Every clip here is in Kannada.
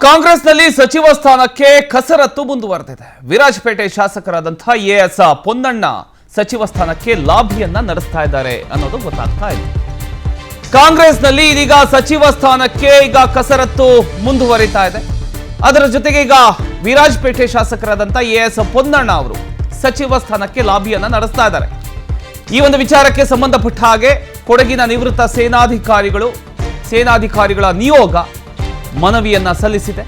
ಕಾಂಗ್ರೆಸ್ನಲ್ಲಿ ಸಚಿವ ಸ್ಥಾನಕ್ಕೆ ಕಸರತ್ತು ಮುಂದುವರೆದಿದೆ. ವಿರಾಜಪೇಟೆ ಶಾಸಕರಾದಂತಹ ಎಎಸ್ ಪೊನ್ನಣ್ಣ ಸಚಿವ ಸ್ಥಾನಕ್ಕೆ ಲಾಬಿಯನ್ನ ನಡೆಸ್ತಾ ಇದ್ದಾರೆ ಅನ್ನೋದು ಗೊತ್ತಾಗ್ತಾ ಇದೆ. ಕಾಂಗ್ರೆಸ್ನಲ್ಲಿ ಇದೀಗ ಸಚಿವ ಸ್ಥಾನಕ್ಕೆ ಈಗ ಕಸರತ್ತು ಮುಂದುವರಿತಾ ಇದೆ. ಅದರ ಜೊತೆಗೆ ಈಗ ವಿರಾಜಪೇಟೆ ಶಾಸಕರಾದಂತಹ ಎಎಸ್ ಪೊನ್ನಣ್ಣ ಅವರು ಸಚಿವ ಸ್ಥಾನಕ್ಕೆ ಲಾಬಿಯನ್ನ ನಡೆಸ್ತಾ ಇದ್ದಾರೆ. ಈ ಒಂದು ವಿಚಾರಕ್ಕೆ ಸಂಬಂಧಪಟ್ಟ ಹಾಗೆ ಕೊಡಗಿನ ನಿವೃತ್ತ ಸೇನಾಧಿಕಾರಿಗಳ ನಿಯೋಗ ಮನವಿಯನ್ನ ಸಲ್ಲಿಸಿದೆ.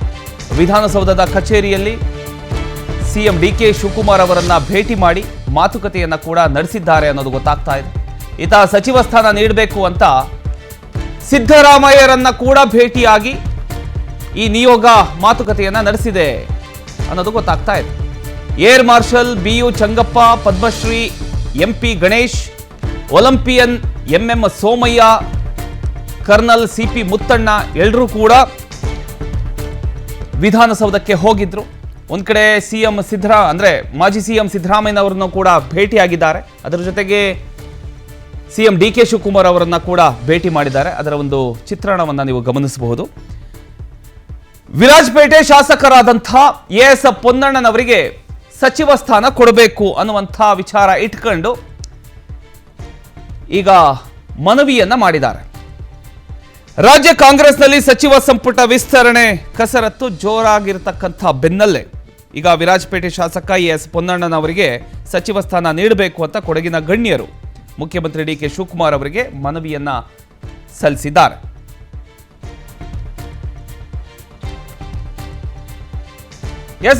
ವಿಧಾನಸೌಧದ ಕಚೇರಿಯಲ್ಲಿ ಸಿಎಂ ಡಿಕೆ ಶಿವಕುಮಾರ್ ಅವರನ್ನ ಭೇಟಿ ಮಾಡಿ ಮಾತುಕತೆಯನ್ನ ಕೂಡ ನಡೆಸಿದ್ದಾರೆ ಅನ್ನೋದು ಗೊತ್ತಾಗ್ತಾ ಇದೆ. ಈತ ಸಚಿವ ಸ್ಥಾನ ನೀಡಬೇಕು ಅಂತ ಸಿದ್ದರಾಮಯ್ಯರನ್ನ ಕೂಡ ಭೇಟಿಯಾಗಿ ಈ ನಿಯೋಗ ಮಾತುಕತೆಯನ್ನ ನಡೆಸಿದೆ ಅನ್ನೋದು ಗೊತ್ತಾಗ್ತಾ ಇದೆ. Air marshal BU Changappa, Padmashri MP Ganesh, olympian MM Somaiah, colonel CP Muthanna ಎಲ್ಲರೂ ಕೂಡ ವಿಧಾನಸೌಧಕ್ಕೆ ಹೋಗಿದ್ರು. ಒಂದ್ ಕಡೆ ಮಾಜಿ ಸಿಎಂ ಸಿದ್ದರಾಮಯ್ಯನವರನ್ನು ಕೂಡ ಭೇಟಿಯಾಗಿದ್ದಾರೆ. ಅದರ ಜೊತೆಗೆ ಸಿಎಂ ಡಿಕೆ ಶಿವಕುಮಾರ್ ಅವರನ್ನ ಕೂಡ ಭೇಟಿ ಮಾಡಿದ್ದಾರೆ. ಅದರ ಒಂದು ಚಿತ್ರಣವನ್ನ ನೀವು ಗಮನಿಸಬಹುದು. ವಿರಾಜಪೇಟೆ ಶಾಸಕರಾದಂತಹ ಎಎಸ್ ಪೊನ್ನಣ್ಣನವರಿಗೆ ಸಚಿವ ಸ್ಥಾನ ಕೊಡಬೇಕು ಅನ್ನುವಂಥ ವಿಚಾರ ಇಟ್ಕೊಂಡು ಈಗ ಮನವಿಯನ್ನ ಮಾಡಿದ್ದಾರೆ. ರಾಜ್ಯ ಕಾಂಗ್ರೆಸ್ನಲ್ಲಿ ಸಚಿವ ಸಂಪುಟ ವಿಸ್ತರಣೆ ಕಸರತ್ತು ಜೋರಾಗಿರತಕ್ಕಂಥ ಬೆನ್ನಲ್ಲೇ ಈಗ ವಿರಾಜಪೇಟೆ ಶಾಸಕ ಎಎಸ್ ಪೊನ್ನಣ್ಣನವರಿಗೆ ಸಚಿವ ಸ್ಥಾನ ನೀಡಬೇಕು ಅಂತ ಕೊಡಗಿನ ಗಣ್ಯರು ಮುಖ್ಯಮಂತ್ರಿ ಡಿಕೆ ಶಿವಕುಮಾರ್ ಅವರಿಗೆ ಮನವಿಯನ್ನ ಸಲ್ಲಿಸಿದ್ದಾರೆ.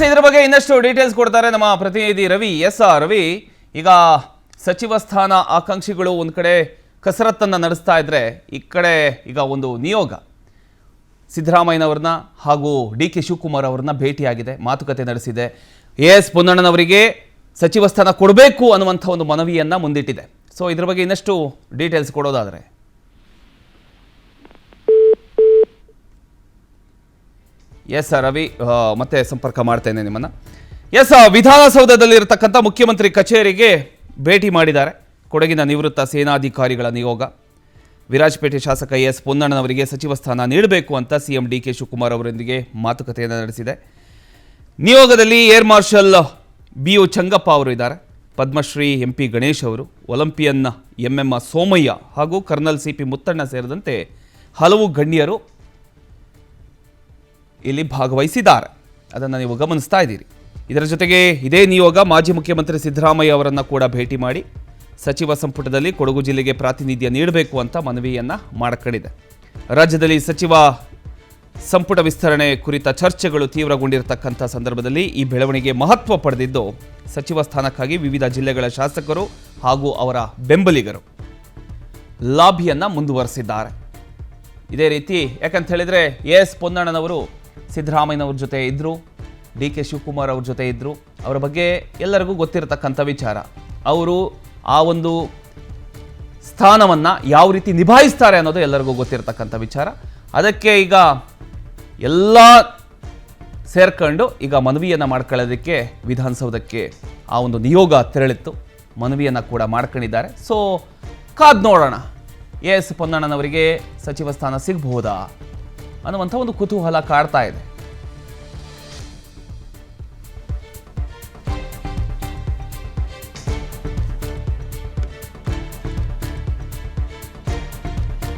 ಇದರ ಬಗ್ಗೆ ಇನ್ನಷ್ಟು ಡೀಟೇಲ್ಸ್ ಕೊಡ್ತಾರೆ ನಮ್ಮ ಪ್ರತಿನಿಧಿ ರವಿ. ರವಿ, ಈಗ ಸಚಿವ ಸ್ಥಾನ ಆಕಾಂಕ್ಷಿಗಳು ಒಂದ್ ಕಡೆ ಕಸರತ್ತನ್ನು ನಡೆಸ್ತಾ ಇದ್ರೆ, ಈ ಕಡೆ ಈಗ ಒಂದು ನಿಯೋಗ ಸಿದ್ದರಾಮಯ್ಯನವ್ರನ್ನ ಹಾಗೂ ಡಿ ಕೆ ಶಿವಕುಮಾರ್ ಅವ್ರನ್ನ ಭೇಟಿಯಾಗಿದೆ, ಮಾತುಕತೆ ನಡೆಸಿದೆ. ಎಎಸ್ ಪೊನ್ನಣ್ಣನವರಿಗೆ ಸಚಿವ ಸ್ಥಾನ ಕೊಡಬೇಕು ಅನ್ನುವಂಥ ಒಂದು ಮನವಿಯನ್ನ ಮುಂದಿಟ್ಟಿದೆ. ಸೊ ಇದ್ರ ಬಗ್ಗೆ ಇನ್ನಷ್ಟು ಡೀಟೇಲ್ಸ್ ಕೊಡೋದಾದ್ರೆ ರವಿ, ಮತ್ತೆ ಸಂಪರ್ಕ ಮಾಡ್ತೇನೆ ನಿಮ್ಮನ್ನ. ವಿಧಾನಸೌಧದಲ್ಲಿರತಕ್ಕಂಥ ಮುಖ್ಯಮಂತ್ರಿ ಕಚೇರಿಗೆ ಭೇಟಿ ಮಾಡಿದ್ದಾರೆ ಕೊಡಗಿನ ನಿವೃತ್ತ ಸೇನಾಧಿಕಾರಿಗಳ ನಿಯೋಗ. ವಿರಾಜಪೇಟೆ ಶಾಸಕ ಎಎಸ್ ಪೊನ್ನಣ್ಣನವರಿಗೆ ಸಚಿವ ಸ್ಥಾನ ನೀಡಬೇಕು ಅಂತ ಸಿಎಂ ಡಿಕೆ ಶಿವಕುಮಾರ್ ಅವರೊಂದಿಗೆ ಮಾತುಕತೆಯನ್ನು ನಡೆಸಿದೆ. ನಿಯೋಗದಲ್ಲಿ ಏರ್ ಮಾರ್ಷಲ್ ಬಿಯು ಚಂಗಪ್ಪ ಅವರು ಇದ್ದಾರೆ, ಪದ್ಮಶ್ರೀ ಎಂಪಿ ಗಣೇಶ್ ಅವರು, ಒಲಿಂಪಿಯನ್ ಎಂಎಂ ಸೋಮಯ್ಯ ಹಾಗೂ ಕರ್ನಲ್ ಸಿಪಿ ಮುತ್ತಣ್ಣ ಸೇರಿದಂತೆ ಹಲವು ಗಣ್ಯರು ಇಲ್ಲಿ ಭಾಗವಹಿಸಿದ್ದಾರೆ. ಅದನ್ನು ನೀವು ಗಮನಿಸ್ತಾ ಇದ್ದೀರಿ. ಇದರ ಜೊತೆಗೆ ಇದೇ ನಿಯೋಗ ಮಾಜಿ ಮುಖ್ಯಮಂತ್ರಿ ಸಿದ್ದರಾಮಯ್ಯ ಅವರನ್ನು ಕೂಡ ಭೇಟಿ ಮಾಡಿ ಸಚಿವ ಸಂಪುಟದಲ್ಲಿ ಕೊಡಗು ಜಿಲ್ಲೆಗೆ ಪ್ರಾತಿನಿಧ್ಯ ನೀಡಬೇಕು ಅಂತ ಮನವಿಯನ್ನ ಮಾಡಿಕೊಂಡಿದೆ. ರಾಜ್ಯದಲ್ಲಿ ಸಚಿವ ಸಂಪುಟ ವಿಸ್ತರಣೆ ಕುರಿತ ಚರ್ಚೆಗಳು ತೀವ್ರಗೊಂಡಿರತಕ್ಕಂಥ ಸಂದರ್ಭದಲ್ಲಿ ಈ ಬೆಳವಣಿಗೆ ಮಹತ್ವ ಪಡೆದಿದ್ದು, ಸಚಿವ ಸ್ಥಾನಕ್ಕಾಗಿ ವಿವಿಧ ಜಿಲ್ಲೆಗಳ ಶಾಸಕರು ಹಾಗೂ ಅವರ ಬೆಂಬಲಿಗರು ಲಾಬಿಯನ್ನ ಮುಂದುವರೆಸಿದ್ದಾರೆ. ಇದೇ ರೀತಿ ಯಾಕಂತ ಹೇಳಿದ್ರೆ ಎಎಸ್ ಪೊನ್ನಣ್ಣನವರು ಸಿದ್ದರಾಮಯ್ಯನವ್ರ ಜೊತೆ ಇದ್ರು, ಡಿ ಕೆ ಶಿವಕುಮಾರ್ ಅವ್ರ ಜೊತೆ ಇದ್ರು. ಅವರ ಬಗ್ಗೆ ಎಲ್ಲರಿಗೂ ಗೊತ್ತಿರತಕ್ಕಂಥ ವಿಚಾರ. ಅವರು ಆ ಒಂದು ಸ್ಥಾನವನ್ನ ಯಾವ ರೀತಿ ನಿಭಾಯಿಸ್ತಾರೆ ಅನ್ನೋದು ಎಲ್ಲರಿಗೂ ಗೊತ್ತಿರತಕ್ಕಂಥ ವಿಚಾರ. ಅದಕ್ಕೆ ಈಗ ಎಲ್ಲ ಸೇರ್ಕೊಂಡು ಈಗ ಮನವಿಯನ್ನ ಮಾಡ್ಕೊಳ್ಳೋದಕ್ಕೆ ವಿಧಾನಸೌಧಕ್ಕೆ ಆ ಒಂದು ನಿಯೋಗ ತೆರಳಿತ್ತು. ಮನವಿಯನ್ನ ಕೂಡ ಮಾಡ್ಕೊಂಡಿದ್ದಾರೆ. ಸೊ ಕಾದ್ ನೋಡೋಣ, ಎಎಸ್ ಪೊನ್ನಣ್ಣನವರಿಗೆ ಸಚಿವ ಸ್ಥಾನ ಸಿಗಬಹುದಾ ಅನ್ನುವಂಥ ಒಂದು ಕುತೂಹಲ ಕಾಡ್ತಾ ಇದೆ.